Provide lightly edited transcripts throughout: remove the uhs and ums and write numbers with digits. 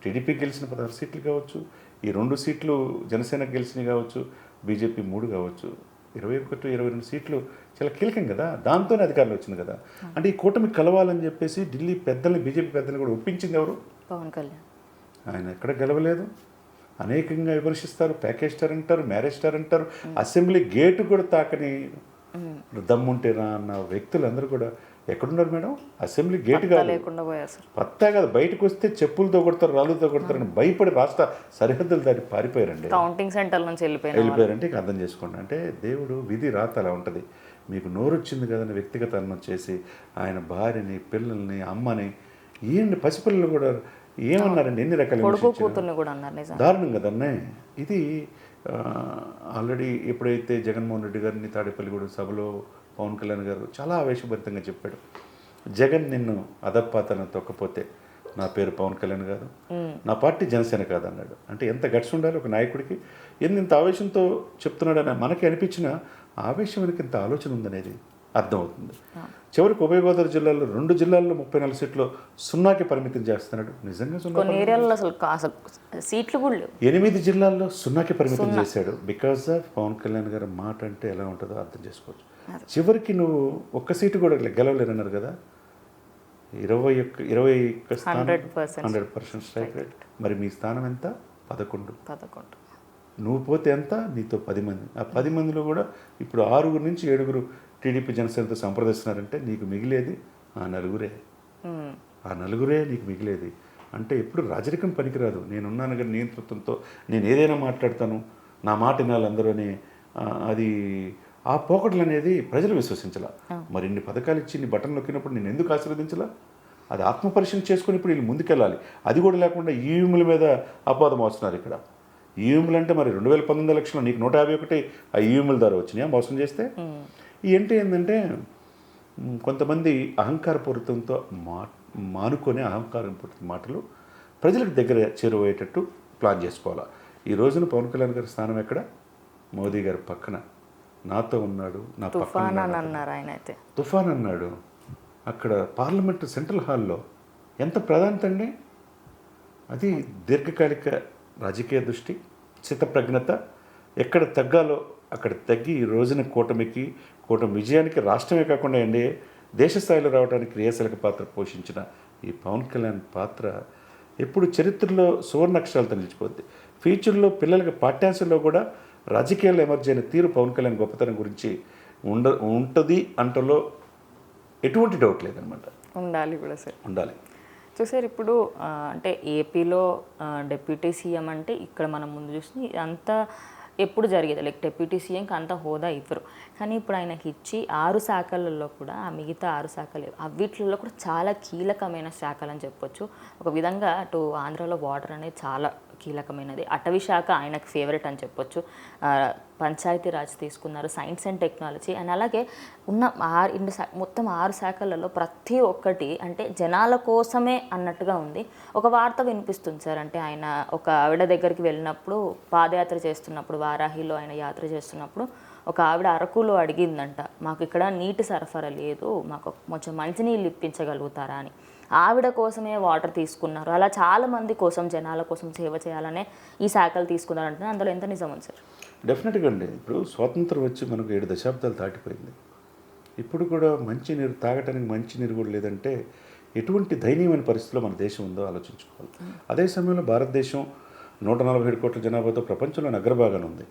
TDP గెలిచిన 16 సీట్లు కావచ్చు, ఈ 2 సీట్లు జనసేన గెలిచినవి కావచ్చు, బీజేపీ 3 కావచ్చు, 21, 22 సీట్లు చాలా కీలకం కదా, దాంతోనే అధికారంలో వచ్చింది కదా. అంటే ఈ కూటమి కలవాలని చెప్పేసి ఢిల్లీ పెద్దల్ని, బీజేపీ పెద్దల్ని కూడా ఒప్పించింది ఎవరు? పవన్ కళ్యాణ్. ఆయన ఎక్కడ గెలవలేదు. అనేకంగా విమర్శిస్తారు, ప్యాకేజ్ స్టార్ అంటారు, మ్యారేజ్ స్టార్ అంటారు, అసెంబ్లీ గేటు కూడా తాకని దమ్ముంటేనా అన్న వ్యక్తులందరూ కూడా ఎక్కడున్నారు మేడం? అసెంబ్లీ గేటు కాదు, పత్తా కాదు, బయటకు వస్తే చెప్పులతో కొడతారు, రాళ్ళతో కొడతారని భయపడి రాష్ట్ర సరిహద్దులు దాటి పారిపోయారండి. కౌంటింగ్ సెంటర్ నుంచి వెళ్ళిపోయారంటే ఇక అర్థం చేసుకోండి. అంటే దేవుడు విధి రాత అలా ఉంటుంది. మీకు నోరు వచ్చింది కదని వ్యక్తిగత అన్నం చేసి ఆయన భార్యని, పిల్లల్ని, అమ్మని, ఈయన్ని పసిపిల్లలు కూడా ఏమన్నారండి, ఎన్ని రకాల దారుణం కదన్నే. ఇది ఆల్రెడీ ఎప్పుడైతే జగన్మోహన్ రెడ్డి గారిని తాడేపల్లిగూడెం సభలో పవన్ కళ్యాణ్ గారు చాలా ఆవేశభరితంగా చెప్పాడు, జగన్ నిన్ను అదపాతన తొక్కపోతే నా పేరు పవన్ కళ్యాణ్ కాదు, నా పార్టీ జనసేన కాదన్నాడు. అంటే ఎంత గట్స్ ఉండాలి ఒక నాయకుడికి, ఇంత ఆవేశంతో చెప్తున్నాడని మనకి అనిపించిన ఆవేశం వెనక ఇంత ఆలోచన ఉందనేది అర్థమవుతుంది. చివరికి ఉభయ గోదావరి జిల్లాలో 2 జిల్లాల్లో 34 సీట్లు 0కి పరిమితం చేస్తున్నాడు. నిజంగా 8 జిల్లాల్లో 0కి పరిమితం చేశాడు. బికాస్ ఆఫ్ పవన్ కళ్యాణ్ గారి మాట అంటే ఎలా ఉంటుందో అర్థం చేసుకోవచ్చు. చివరికి నువ్వు ఒక్క సీటు కూడా గెలవలేరన్నారు కదా, 21 100% స్ట్రైక్ రేట్. మరి మీ స్థానం ఎంత? 11. నువ్వు పోతే ఎంత? నీతో 10 మంది. ఆ 10 మందిలో కూడా ఇప్పుడు 6 నుంచి 7 టీడీపీ జనసేనతో సంప్రదిస్తున్నారంటే నీకు మిగిలేది ఆ నలుగురే నీకు మిగిలేది. అంటే ఎప్పుడు రాజరికం పనికిరాదు. నేనున్నాను కానీ నియంతృత్వంతో నేను ఏదైనా మాట్లాడతాను, నా మాట వినాలి అందరూ అని, అది ఆ పోకడలు అనేది ప్రజలు విశ్వసించాల. మరి ఇన్ని పథకాలు ఇచ్చి నీ బటన్ నొక్కినప్పుడు నేను ఎందుకు ఆశీర్వదించాలా? అది ఆత్మపరిశీలన చేసుకుని ఇప్పుడు వీళ్ళు ముందుకెళ్ళాలి. అది కూడా లేకుండా ఈవీఎంల మీద అపవాదం వస్తున్నారు ఇక్కడ. ఈవీఎంలు అంటే మరి 2019 ఎలక్షన్లో నీకు 151 ఆ ఈవీఎంల ద్వారా వచ్చినాయా మోసం చేస్తే? ఏంటంటే కొంతమంది అహంకారపూరితంతో మానుకొని అహంకారపూరిత మాటలు ప్రజలకు దగ్గర చేరువయ్యేటట్టు ప్లాన్ చేసుకోవాలి. ఈ రోజున పవన్ కళ్యాణ్ గారి స్థానం ఎక్కడ? మోదీ గారి పక్కన నాతో ఉన్నాడు, నా పక్కన తుఫాన్ అన్నాడు. అక్కడ పార్లమెంట్ సెంట్రల్ హాల్లో ఎంత ప్రాధాన్యత అండి. అది దీర్ఘకాలిక రాజకీయ దృష్టి, చిత్తప్రజ్ఞత, ఎక్కడ తగ్గాలో అక్కడ తగ్గి ఈ రోజున కూటమి విజయానికి రాష్ట్రమే కాకుండా అండి దేశ స్థాయిలో రావడానికి క్రియాశీలక పాత్ర పోషించిన ఈ పవన్ కళ్యాణ్ పాత్ర ఎప్పుడు చరిత్రలో సువర్ణాక్షరాలతో నిలిచిపోద్ది. ఫ్యూచర్లో పిల్లలకి పాఠ్యాంశంలో కూడా రాజకీయాల్లో ఎమర్జీ అయిన తీరు పవన్ కళ్యాణ్ గొప్పతనం గురించి ఉంటుంది అంటలో ఎటువంటి డౌట్ లేదనమాట. ఉండాలి కూడా సార్, ఉండాలి. సో సార్ ఇప్పుడు అంటే ఏపీలో డిప్యూటీ సీఎం అంటే ఇక్కడ మనం ముందు చూసి అంతా ఎప్పుడు జరిగేది, లైక్ డిప్యూటీ సీఎంకి అంత హోదా ఇవ్వరు. కానీ ఇప్పుడు ఆయనకి ఇచ్చి 6 శాఖలలో కూడా ఆ మిగతా 6 శాఖలు వీటిల్లో కూడా చాలా కీలకమైన శాఖలు అని చెప్పొచ్చు. ఒక విధంగా అటు ఆంధ్రాలో వాటర్ అనేది చాలా కీలకమైనది. అటవీ శాఖ ఆయనకు ఫేవరెట్ అని చెప్పొచ్చు. పంచాయతీ రాజ్ తీసుకున్నారు, సైన్స్ అండ్ టెక్నాలజీ, అండ్ అలాగే ఉన్న మొత్తం 6 శాఖలలో ప్రతి ఒక్కటి అంటే జనాల కోసమే అన్నట్టుగా ఉంది. ఒక వార్త వినిపిస్తుంది సార్, అంటే ఆయన ఒక ఆవిడ దగ్గరికి వెళ్ళినప్పుడు, పాదయాత్ర చేస్తున్నప్పుడు, వారాహిలో ఆయన యాత్ర చేస్తున్నప్పుడు ఒక ఆవిడ అరకులో అడిగిందంట, మాకు ఇక్కడ నీటి సరఫరా లేదు, మాకు కొంచెం మంచినీళ్ళు ఇప్పించగలుగుతారా అని. ఆవిడ కోసమే వాటర్ తీసుకున్నారు. అలా చాలామంది కోసం, జనాల కోసం సేవ చేయాలనే ఈ శాఖలు తీసుకున్నారంటే అందులో ఎంత నిజం ఉంది సార్? డెఫినెట్గా అండి. ఇప్పుడు స్వాతంత్రం వచ్చి మనకు 7 దశాబ్దాలు దాటిపోయింది. ఇప్పుడు కూడా మంచినీరు తాగటానికి మంచినీరు కూడా లేదంటే ఎటువంటి దయనీయమైన పరిస్థితిలో మన దేశం ఉందో ఆలోచించుకోవాలి. అదే సమయంలో భారతదేశం 147 కోట్ల జనాభాతో ప్రపంచంలోని అగ్రభాగాన ఉంది.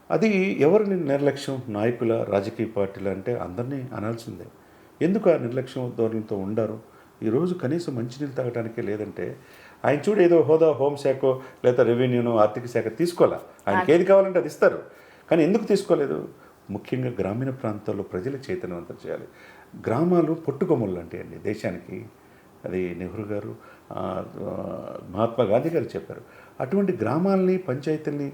అది ఎవరిని నిర్లక్ష్యం, నాయకుల, రాజకీయ పార్టీలు అంటే అందరినీ అనాల్సిందే. ఎందుకు ఆ నిర్లక్ష్యం ధోరణితో ఉండారు? ఈరోజు కనీసం మంచినీళ్ళు తాగడానికే లేదంటే ఆయన చూడు ఏదో హోదా, హోంశాఖ లేదా రెవెన్యూను, ఆర్థిక శాఖ తీసుకోవాలా, ఆయనకి ఏది కావాలంటే అది ఇస్తారు. కానీ ఎందుకు తీసుకోలేదు? ముఖ్యంగా గ్రామీణ ప్రాంతాల్లో ప్రజల చైతన్యవంతం చేయాలి. గ్రామాలు పొట్టుకొమ్మలు అంటే అండి దేశానికి. అది నెహ్రూ గారు, మహాత్మా గాంధీ గారు చెప్పారు. అటువంటి గ్రామాలని, పంచాయతీల్ని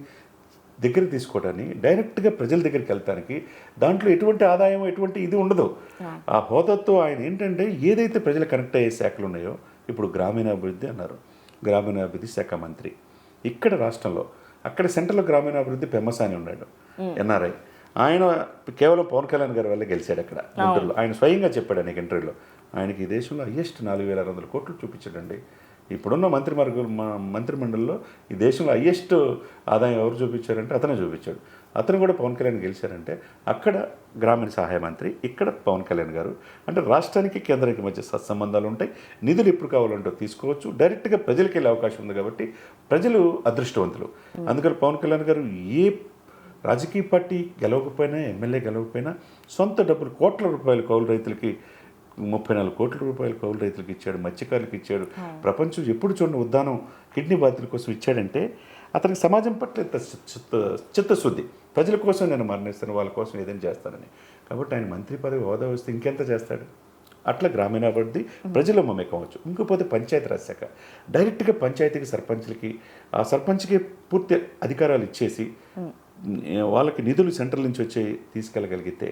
దగ్గర తీసుకోవడానికి, డైరెక్ట్గా ప్రజల దగ్గరికి వెళ్తానికి దాంట్లో ఎటువంటి ఆదాయం, ఎటువంటి ఇది ఉండదు. ఆ హోదాతో ఆయన ఏంటంటే ఏదైతే ప్రజలు కనెక్ట్ అయ్యే శాఖలు ఉన్నాయో, ఇప్పుడు గ్రామీణాభివృద్ధి అన్నారు, గ్రామీణాభివృద్ధి శాఖ మంత్రి ఇక్కడ రాష్ట్రంలో, అక్కడ సెంట్రల్ గ్రామీణాభివృద్ధి పెమ్మసాని ఉన్నాడు, ఎన్ఆర్ఐ. ఆయన కేవలం పవన్ కళ్యాణ్ గారి వల్ల గెలిచాడు అక్కడ గుంటూరులో. ఆయన స్వయంగా చెప్పాడు అనేక ఇంటర్వ్యూలో, ఆయనకి ఈ దేశంలో హయ్యెస్ట్ 4,600 కోట్లు చూపించాడండి. ఇప్పుడున్న మంత్రిమండలిలో ఈ దేశంలో హయ్యెస్ట్ ఆదాయం ఎవరు చూపించారంటే అతనే చూపించాడు. అతను కూడా పవన్ కళ్యాణ్ గెలిచారంటే అక్కడ గ్రామీణ సహాయ మంత్రి, ఇక్కడ పవన్ కళ్యాణ్ గారు. అంటే రాష్ట్రానికి కేంద్రానికి మధ్య సత్సంబంధాలు ఉంటాయి. నిధులు ఎప్పుడు కావాలంటో తీసుకోవచ్చు. డైరెక్ట్గా ప్రజలకు వెళ్ళే అవకాశం ఉంది కాబట్టి ప్రజలు అదృష్టవంతులు. అందుకని పవన్ కళ్యాణ్ గారు ఏ రాజకీయ పార్టీ గెలవకపోయినా, ఎమ్మెల్యే గెలవకపోయినా సొంత డబ్బులు కోట్ల రూపాయలు కౌలు రైతులకి 34 కోట్ల రూపాయలు కౌలు రైతులకు ఇచ్చాడు, మత్స్యకారులకు ఇచ్చాడు. ప్రపంచం ఎప్పుడు చూడని ఉద్దానం కిడ్నీ బాధితుల కోసం ఇచ్చాడంటే అతనికి సమాజం పట్ల ఇంత చిత్తశుద్ధి, ప్రజల కోసం నేను మరణిస్తాను, వాళ్ళ కోసం ఏదైనా చేస్తానని. కాబట్టి ఆయన మంత్రి పదవి హోదా వస్తే ఇంకెంత చేస్తాడు. అట్లా గ్రామీణాభివృద్ధి ప్రజల మమేకం అవచ్చు. ఇంకపోతే పంచాయతీరాజ్ శాఖ డైరెక్ట్గా పంచాయతీకి సర్పంచ్లకి, ఆ సర్పంచ్కి పూర్తి అధికారాలు ఇచ్చేసి వాళ్ళకి నిధులు సెంట్రల్ నుంచి వచ్చి తీసుకెళ్ళగలిగితే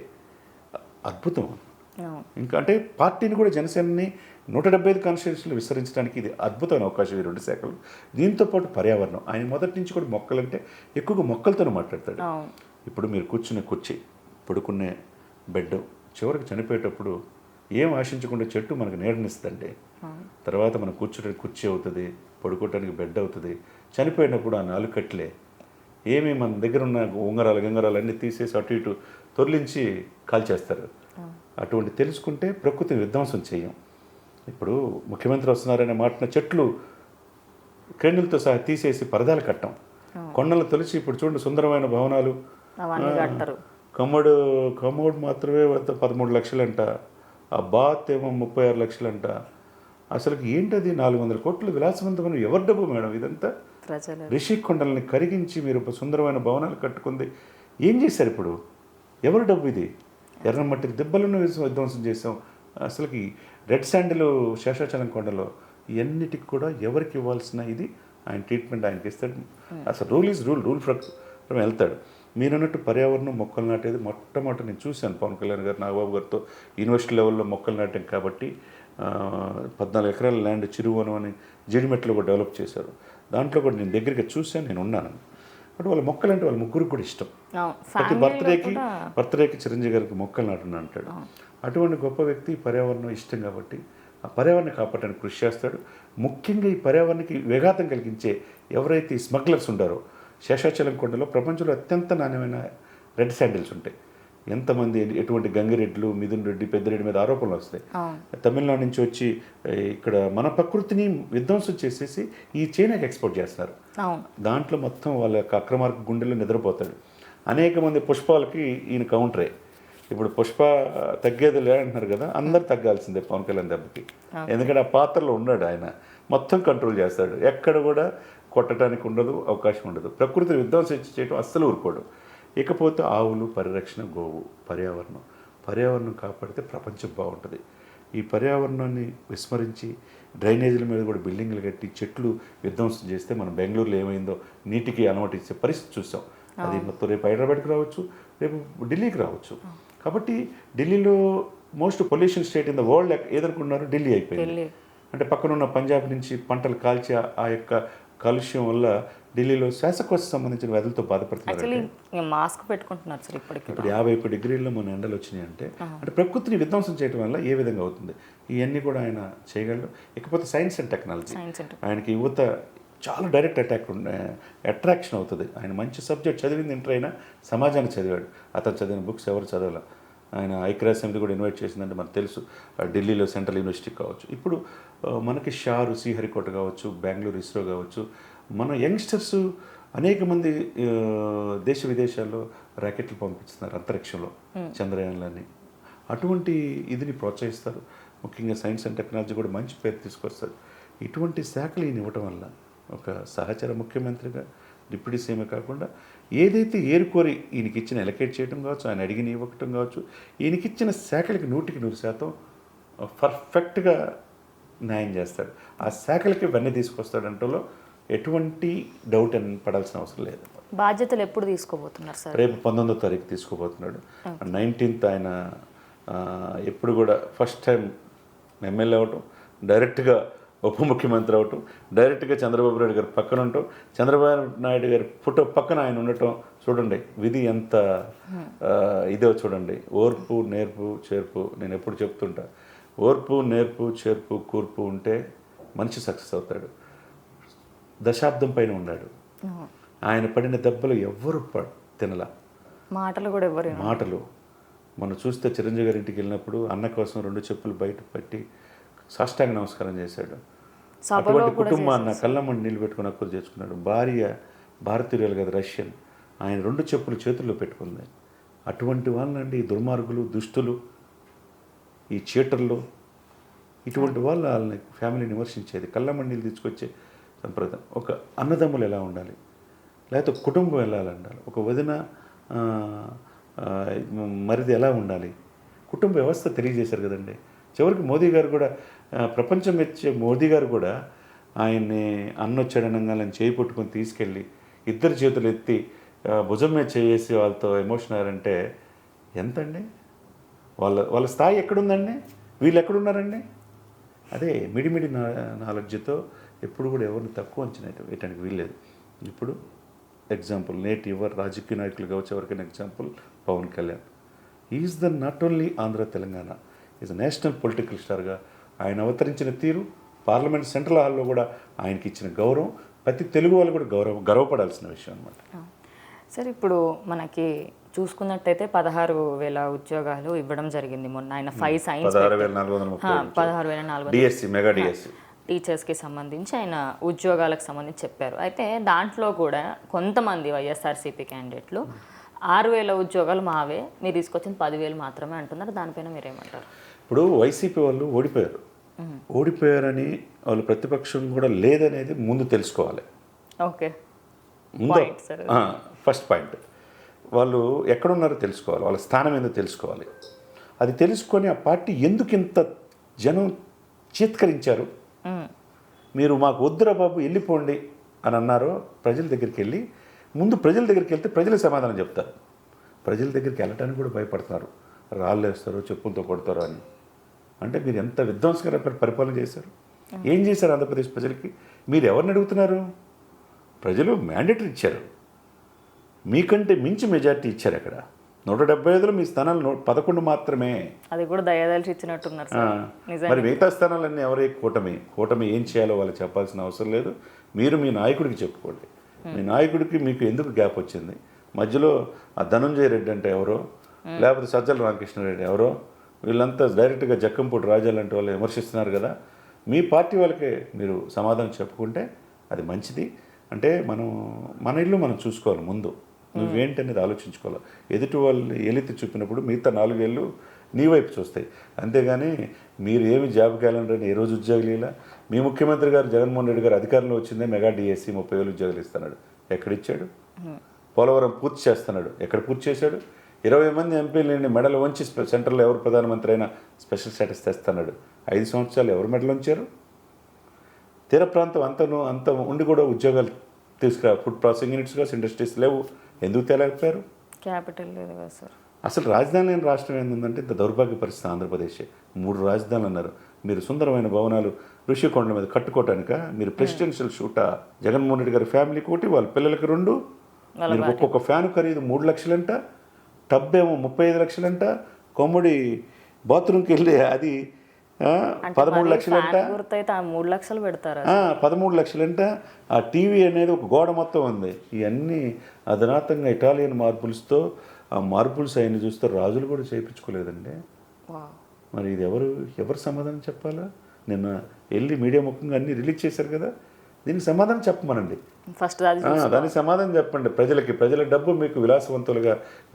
అద్భుతం. ఇంకా అంటే పార్టీని కూడా జనసేనని 175 కాన్స్టిట్యూన్సీలు విస్తరించడానికి ఇది అద్భుతమైన అవకాశం ఈ 2 శాఖలు. దీంతోపాటు పర్యావరణం, ఆయన మొదటి నుంచి కూడా మొక్కలంటే ఎక్కువగా మొక్కలతోనే మాట్లాడతాడు. ఇప్పుడు మీరు కూర్చునే కుర్చీ, పడుకునే బెడ్, చివరికి చనిపోయేటప్పుడు ఏం ఆశించకుండా చెట్టు మనకు నీడనిస్తుందండి. తర్వాత మనం కూర్చోడానికి కుర్చీ అవుతుంది, పడుకోవడానికి బెడ్ అవుతుంది. చనిపోయినప్పుడు ఆ 4 కట్లే ఏమి మన దగ్గర ఉన్న ఉంగరాలు అన్నీ తీసేసి అటు ఇటు తొలగించి కాల్చేస్తారు. అటువంటి తెలుసుకుంటే ప్రకృతిని విధ్వంసం చేయం. ఇప్పుడు ముఖ్యమంత్రి వస్తున్నారనే మాటన చెట్లు క్రేణులతో సహా తీసేసి పరదాలు కట్టం, కొండలు తొలిచి ఇప్పుడు చూడండి సుందరమైన భవనాలు. కమోడ్ మాత్రమే 13 లక్షలంట, ఆ బాత్ ఏమో 36 లక్షలంట. అసలు ఏంటది 400 కోట్లు విలాసవంతమైన ఎవరి డబ్బు మేడం ఇదంతా? రిషి కొండల్ని కరిగించి మీరు సుందరమైన భవనాలు కట్టుకుంది ఏం చేశారు? ఇప్పుడు ఎవరి డబ్బు ఇది? ఎర్రమట్టికి దెబ్బలను విధ్వంసం చేసాం. అసలుకి రెడ్ శాండిల్ శేషాచలం కొండలో ఇవన్నిటికి కూడా ఎవరికి ఇవ్వాల్సిన ఇది ఆయన ట్రీట్మెంట్ ఆయనకి ఇస్తాడు. అసలు రూల్ ఈజ్ రూల్ ప్రకారం వెళ్తాడు. మీరు అన్నట్టు పర్యావరణం మొక్కలు నాటేది మొట్టమొదటి నేను చూశాను పవన్ కళ్యాణ్ గారు నాగబాబు గారితో యూనివర్సిటీ లెవెల్లో మొక్కలు నాటాం కాబట్టి 14 ఎకరాల ల్యాండ్ చిరువనం అని జీడిమెట్లో కూడా డెవలప్ చేశారు. దాంట్లో కూడా నేను దగ్గరికి చూశాను, నేను ఉన్నాను. బట్ వాళ్ళ మొక్కలు అంటే వాళ్ళ ముగ్గురికి కూడా ఇష్టం. ప్రతి బర్త్డేకి చిరంజీవి గారికి మొక్కలు నాటున్నా అంటాడు. అటువంటి గొప్ప వ్యక్తి పర్యావరణం ఇష్టం కాబట్టి ఆ పర్యావరణం కాపాడడానికి కృషి చేస్తాడు. ముఖ్యంగా ఈ పర్యావరణానికి విఘాతం కలిగించే ఎవరైతే ఈ స్మగ్లర్స్ ఉండారో, శేషాచలం కొండలో ప్రపంచంలో అత్యంత నాణ్యమైన రెడ్ శాండిల్స్ ఉంటాయి. ఎంతమంది ఎటువంటి గంగిరెడ్లు, మిథున్ రెడ్డి, పెద్దిరెడ్డి మీద ఆరోపణలు వస్తాయి. తమిళనాడు నుంచి వచ్చి ఇక్కడ మన ప్రకృతిని విధ్వంసం చేసేసి ఈ చైనాకి ఎక్స్పోర్ట్ చేస్తున్నారు. దాంట్లో మొత్తం వాళ్ళ యొక్క అక్రమార్క గుండెల్లో నిద్రపోతాడు. అనేక మంది పుష్పాలకి ఈయన కౌంటరే. ఇప్పుడు పుష్ప తగ్గేది లే అంటున్నారు కదా, అందరు తగ్గాల్సిందే పవన్ కళ్యాణ్ దెబ్బకి. ఎందుకంటే ఆ పాత్రలో ఉన్నాడు ఆయన, మొత్తం కంట్రోల్ చేస్తాడు. ఎక్కడ కూడా కొట్టడానికి ఉండదు, అవకాశం ఉండదు. ప్రకృతిని విధ్వంసం చేయడం అస్సలు ఊరుకోడు. ఇకపోతే ఆవులు పరిరక్షణ, గోవు, పర్యావరణం కాపాడితే ప్రపంచం బాగుంటుంది. ఈ పర్యావరణాన్ని విస్మరించి డ్రైనేజీల మీద కూడా బిల్డింగ్లు కట్టి చెట్లు విధ్వంసం చేస్తే మనం బెంగళూరులో ఏమైందో నీటికి అలవాటు ఇచ్చే పరిస్థితి చూసాం. అది మొత్తం రేపు హైదరాబాద్కి రావచ్చు, రేపు ఢిల్లీకి రావచ్చు. కాబట్టి ఢిల్లీలో most pollution state in the world ఏదనుకున్నారు, ఢిల్లీ అయిపోయింది. అంటే పక్కనున్న పంజాబ్ నుంచి పంటలు కాల్చి ఆ యొక్క కాలుష్యం వల్ల ఢిల్లీలో శ్వాసకోశ సంబంధించిన వ్యాధులతో బాధపడుతున్నారు. మాస్క్ పెట్టుకుంటున్నారు సార్. ఇప్పుడు 50 డిగ్రీల్లో మన ఎండలు వచ్చినాయి అంటే ప్రకృతిని విధ్వంసం చేయడం వల్ల ఏ విధంగా అవుతుంది, ఇవన్నీ కూడా ఆయన చేయగలడు. ఇకపోతే సైన్స్ అండ్ టెక్నాలజీ, ఆయనకి యువత చాలా డైరెక్ట్ అట్రాక్షన్ అవుతుంది. ఆయన మంచి సబ్జెక్ట్ చదివింది ఇంటర్ అయినా సమాజాన్ని చదివాడు. అతను చదివిన బుక్స్ ఎవరు చదవాల. ఆయన ఐక్యరాజ్య సమితి కూడా ఇన్వైట్ చేసిందంటే మనకు తెలుసు. ఢిల్లీలో సెంట్రల్ యూనివర్సిటీ కావచ్చు, ఇప్పుడు మనకి షారు శ్రీహరికోట కావచ్చు, బెంగళూరు ఇస్రో కావచ్చు, మన యంగ్స్టర్స్ అనేక మంది దేశ విదేశాల్లో ర్యాకెట్లు పంపిస్తున్నారు అంతరిక్షంలో, చంద్రయాన్లని. అటువంటి ఇదిని ప్రోత్సహిస్తారు. ముఖ్యంగా సైన్స్ అండ్ టెక్నాలజీ కూడా మంచి పేరు తీసుకొస్తారు. ఇటువంటి శాఖలు ఈయన ఇవ్వటం వల్ల ఒక సహచర ముఖ్యమంత్రిగా, డిప్యూటీ సీఎం కాకుండా ఏదైతే ఏరుకోరి ఈయనకి ఇచ్చిన ఎలకేట్ చేయడం కావచ్చు, ఆయన అడిగిన ఇవ్వటం కావచ్చు, ఈయనకిచ్చిన శాఖలకి 100% పర్ఫెక్ట్గా న్యాయం చేస్తాడు. ఆ శాఖలకి వెన్న తీసుకొస్తాడంటలో ఎటువంటి డౌట్ అని పడాల్సిన అవసరం లేదు. బాధ్యతలు ఎప్పుడు తీసుకోబోతున్నారు సార్? రేపు 19వ తారీఖు తీసుకోబోతున్నాడు. 19th ఆయన ఎప్పుడు కూడా ఫస్ట్ టైం ఎమ్మెల్యే అవటం, డైరెక్ట్గా ఉప ముఖ్యమంత్రి అవటం, డైరెక్ట్గా చంద్రబాబు నాయుడు గారు పక్కన ఉండటం, చంద్రబాబు నాయుడు గారి ఫోటో పక్కన ఆయన ఉండటం. చూడండి విధి ఎంత ఇదో చూడండి. ఓర్పు, నేర్పు, చేర్పు. నేను ఎప్పుడు చెప్తుంటా, ఓర్పు, నేర్పు, చేర్పు, కూర్పు ఉంటే మనిషి సక్సెస్ అవుతాడు. దశాబ్దం పైన ఉన్నాడు. ఆయన పడిన దెబ్బలు ఎవ్వరు తినలా. మాటలు కూడా ఎవరు మాటలు మనం చూస్తే చిరంజీవి గారి ఇంటికి వెళ్ళినప్పుడు అన్న కోసం 2 చెప్పులు బయట పెట్టి సాష్టాంగ నమస్కారం చేశాడు. అటువంటి కుటుంబాన్ని కళ్ళమ్మని నీళ్ళు పెట్టుకుని అక్కులు చేసుకున్నాడు. భార్య భారతీయులు కదా, రష్యన్, ఆయన 2 చెప్పులు చేతుల్లో పెట్టుకుంది. అటువంటి వాళ్ళండి ఈ దుర్మార్గులు, దుష్టులు, ఈ చీటర్లు, ఇటువంటి వాళ్ళని ఫ్యామిలీని విమర్శించేది. కళ్ళమ్మని నీళ్ళు తీసుకొచ్చే సంప్రదాయం. ఒక అన్నదమ్ములు ఎలా ఉండాలి, లేకపోతే కుటుంబం ఎలా ఉండాలి, ఒక వదిన మరిది ఎలా ఉండాలి, కుటుంబ వ్యవస్థ తెలియజేశారు కదండి. చివరికి మోదీ గారు కూడా, ప్రపంచం మెచ్చే మోదీ గారు కూడా ఆయన్ని అన్నొచ్చాడనంగానే చేయి పట్టుకొని తీసుకెళ్ళి 2 చేతులు ఎత్తి భుజం మీద చేసి వాళ్ళతో ఎమోషన్ అయ్యారంటే ఎంతండి? వాళ్ళ స్థాయి ఎక్కడుందండి? వీళ్ళు ఎక్కడున్నారండి? అదే మిడిమిడి నాలెడ్జ్తో ఎప్పుడు కూడా ఎవరిని తక్కువ అంచనా వేయటానికి వీల్లేదు. ఇప్పుడు ఎగ్జాంపుల్, నేటి ఎవరు రాజకీయ నాయకులు కావచ్చు, ఎవరికైనా example Pawan Kalyan. Is the not only Andhra Telangana, is national political స్టార్గా ఆయన అవతరించిన తీరు, పార్లమెంట్ సెంట్రల్ హాల్లో కూడా ఆయనకి ఇచ్చిన గౌరవం ప్రతి తెలుగు వాళ్ళు కూడా గర్వపడాల్సిన విషయం అనమాట. సార్, ఇప్పుడు మనకి చూసుకున్నట్టయితే 16,000 ఉద్యోగాలు ఇవ్వడం జరిగింది మొన్న. ఆయన 5 సైన్స్ 16,430 డిఎస్సి, మెగా డిఎస్సి టీచర్స్కి సంబంధించి ఆయన ఉద్యోగాలకు సంబంధించి చెప్పారు. అయితే దాంట్లో కూడా కొంతమంది వైఎస్ఆర్సీపీ క్యాండిడేట్లు 6,000 ఉద్యోగాలు మావే, మీరు తీసుకొచ్చిన 10,000 మాత్రమే అంటున్నారు. దానిపైన మీరేమంటారు? ఇప్పుడు వైసీపీ వాళ్ళు ఓడిపోయారని వాళ్ళు ప్రతిపక్షం కూడా లేదనేది ముందు తెలుసుకోవాలి. Okay, first point. వాళ్ళు ఎక్కడున్నారో తెలుసుకోవాలి, వాళ్ళ స్థానం ఏందో తెలుసుకోవాలి. అది తెలుసుకొని ఆ పార్టీ ఎందుకు ఇంత జనం చీత్కరించారు, మీరు మాకు వద్దురా బాబు వెళ్ళిపోండి అని అన్నారో ప్రజల దగ్గరికి వెళ్ళి, ముందు ప్రజల దగ్గరికి వెళ్తే ప్రజలే సమాధానం చెప్తారు. ప్రజల దగ్గరికి వెళ్ళటానికి కూడా భయపడుతున్నారు, రాళ్ళు వేస్తారో చెప్పులతో కొడతారో అని. అంటే మీరు ఎంత విధ్వంసకర పరిపాలన చేశారు, ఏం చేశారు ఆంధ్రప్రదేశ్ ప్రజలకి? మీరు ఎవరిని అడుగుతున్నారు? ప్రజలు మ్యాండేటరీ ఇచ్చారు, మీకంటే మించి మెజార్టీ ఇచ్చారు. అక్కడ 175లో మీ స్థానాలు 11 మాత్రమే. అది కూడా దయదలిచి ఇచ్చినట్టున్నారు. మరి మిగతా స్థానాలన్నీ ఎవరే? కూటమి ఏం చేయాలో వాళ్ళు చెప్పాల్సిన అవసరం లేదు. మీరు మీ నాయకుడికి చెప్పుకోండి. మీ నాయకుడికి మీకు ఎందుకు గ్యాప్ వచ్చింది? మధ్యలో ఆ ధనంజయ రెడ్డి అంటే ఎవరో, లేకపోతే సజ్జల రామకృష్ణారెడ్డి ఎవరో, వీళ్ళంతా డైరెక్ట్గా జక్కంపూడి రాజా లాంటి వాళ్ళు విమర్శిస్తున్నారు కదా. మీ పార్టీ వాళ్ళకే మీరు సమాధానం చెప్పుకుంటే అది మంచిది. అంటే మన ఇల్లు మనం చూసుకోవాలి. ముందు నువ్వేంటనేది ఆలోచించుకోవాలి. ఎదుటి వాళ్ళు ఎలితి చూపినప్పుడు మిగతా 4 ఏళ్ళు నీ వైపు చూస్తాయి. అంతేగాని మీరు ఏమి జాబ్ క్యాలెండర్ అని ఏ రోజు ఉద్యోగులు ఇలా. మీ ముఖ్యమంత్రి గారు జగన్మోహన్ రెడ్డి గారు అధికారంలో వచ్చిందే మెగా డిఎస్సి 30,000 ఉద్యోగాలు ఇస్తున్నాడు. ఎక్కడిచ్చాడు? పోలవరం పూర్తి చేస్తున్నాడు. ఎక్కడ పూర్తి చేశాడు? 20 మంది ఎంపీలని మెడలు వంచి సెంట్రల్లో ఎవరు ప్రధానమంత్రి అయినా స్పెషల్ స్టేటస్ తెస్తున్నాడు. 5 సంవత్సరాలు ఎవరు మెడలు ఉంచారు? తీర ప్రాంతం అంత ఉండి కూడా ఉద్యోగాలు ఫుడ్ ప్రాసెసింగ్ యూనిట్స్గా ఇండస్ట్రీస్ లేవు. ఎందుకు తేలేకపోయారు? క్యాపిటల్ లేదు కదా సార్. అసలు రాజధాని లేని రాష్ట్రం ఏంటంటే ఇంత దౌర్భాగ్య పరిస్థితి ఆంధ్రప్రదేశ్. 3 రాజధానులు అన్నారు. మీరు సుందరమైన భవనాలు ఋషికొండ మీద కట్టుకోవటానిక మీరు ప్రెసిడెన్షియల్ షూటా? జగన్మోహన్ రెడ్డి గారి ఫ్యామిలీకి 1, వాళ్ళ పిల్లలకి 2. మీరు ఒక్కొక్క ఫ్యాన్ ఖరీదు 3 లక్షలంట, టబ్ ఏమో 35 లక్షలంట, కొమ్మడి బాత్రూమ్కి వెళ్ళి అది 13 లక్షలంట, 3 లక్షలు పెడతారు. 13 లక్షలంట. ఆ టీవీ అనేది ఒక గోడ మొత్తం ఉంది. ఇవన్నీ అధునాతంగా ఇటాలియన్ మార్బుల్స్తో, ఆ మార్బుల్స్ అయిన చూస్తే రాజులు కూడా చేయించుకోలేదండి. మరి ఇది ఎవరు సమాధానం చెప్పాలా? నిన్న వెళ్ళి మీడియా ముఖంగా అన్నీ రిలీజ్ చేశారు కదా, దీనికి సమాధానం చెప్పమనండి. ఫస్ట్ దానికి సమాధానం చెప్పండి ప్రజలకి. ప్రజల డబ్బు మీకు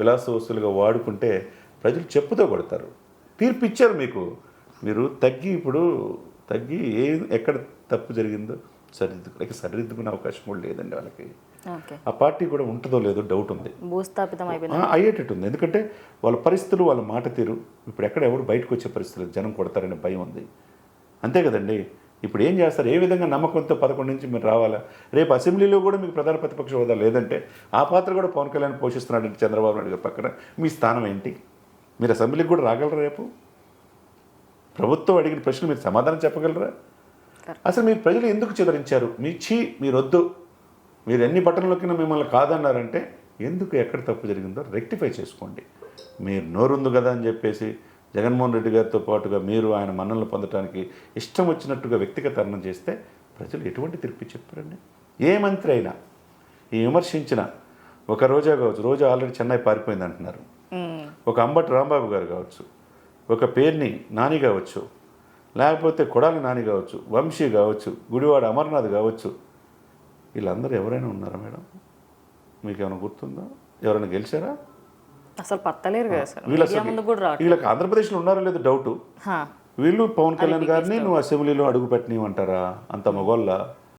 విలాసవస్తులుగా వాడుకుంటే ప్రజలు చెప్పుతో కొడతారు. తీర్పు ఇచ్చారు మీకు. మీరు తగ్గి ఎక్కడ తప్పు జరిగిందో సరిదిద్దుకునే అవకాశం కూడా లేదండి వాళ్ళకి. ఆ పార్టీ కూడా ఉంటుందో లేదో డౌట్ ఉంది, భూస్థాపితం అయ్యేటట్టు ఉంది. ఎందుకంటే వాళ్ళ పరిస్థితులు, వాళ్ళ మాట తీరు ఇప్పుడు ఎక్కడ ఎవరు బయటకు వచ్చే పరిస్థితులు, జనం కొడతారనే భయం ఉంది. అంతే కదండి. ఇప్పుడు ఏం చేస్తారు? ఏ విధంగా నమ్మకంతో 11 నుంచి మీరు రావాలా? రేపు అసెంబ్లీలో కూడా మీకు ప్రధాన ప్రతిపక్ష హోదా లేదంటే ఆ పాత్ర కూడా పవన్ కళ్యాణ్ పోషిస్తున్నాడు చంద్రబాబు నాయుడు గారి పక్కన. మీ స్థానం ఏంటి? మీరు అసెంబ్లీకి కూడా రాగలరా? రేపు ప్రభుత్వం అడిగిన ప్రశ్నలు మీరు సమాధానం చెప్పగలరా? అసలు మీరు ప్రజలు ఎందుకు చిదరించారు? మీరొద్దు, మీరు ఎన్ని బట్టన్లకినా మిమ్మల్ని కాదన్నారంటే ఎందుకు, ఎక్కడ తప్పు జరిగిందో రెక్టిఫై చేసుకోండి. మీరు నోరుంది కదా అని చెప్పేసి జగన్మోహన్ రెడ్డి గారితో పాటుగా మీరు ఆయన మన్ననలు పొందడానికి ఇష్టం వచ్చినట్టుగా వ్యక్తిగతరణం చేస్తే ప్రజలు ఎటువంటి తీర్పు చెప్పారండి? ఏ మంత్రి అయినా ఈ విమర్శించిన ఒక రోజా కావచ్చు, రోజా ఆల్రెడీ చెన్నై పారిపోయింది అంటున్నారు, ఒక అంబటి రాంబాబు గారు కావచ్చు, ఒక పేర్ని నాని కావచ్చు, లేకపోతే కొడాలి నాని కావచ్చు, వంశీ కావచ్చు, గుడివాడ అమర్నాథ్ కావచ్చు, వీళ్ళందరూ ఎవరైనా ఉన్నారా మేడం? మీకు ఏమైనా గుర్తుందా? ఎవరైనా గెలిచారా? అసలు పత్తలేరు కదా సార్, వీళ్ళు మీడియా ముందు కూడా రావట్లేదు. వీళ్ళకి ఆంధ్రప్రదేశ్లో ఉన్నారో లేదో డౌటు. హా. వీళ్ళు పవన్ కళ్యాణ్ గారిని నువ్వు అసెంబ్లీలో అడుగు పెట్టనివ్వమంటారా? అంత మగోళ్ళ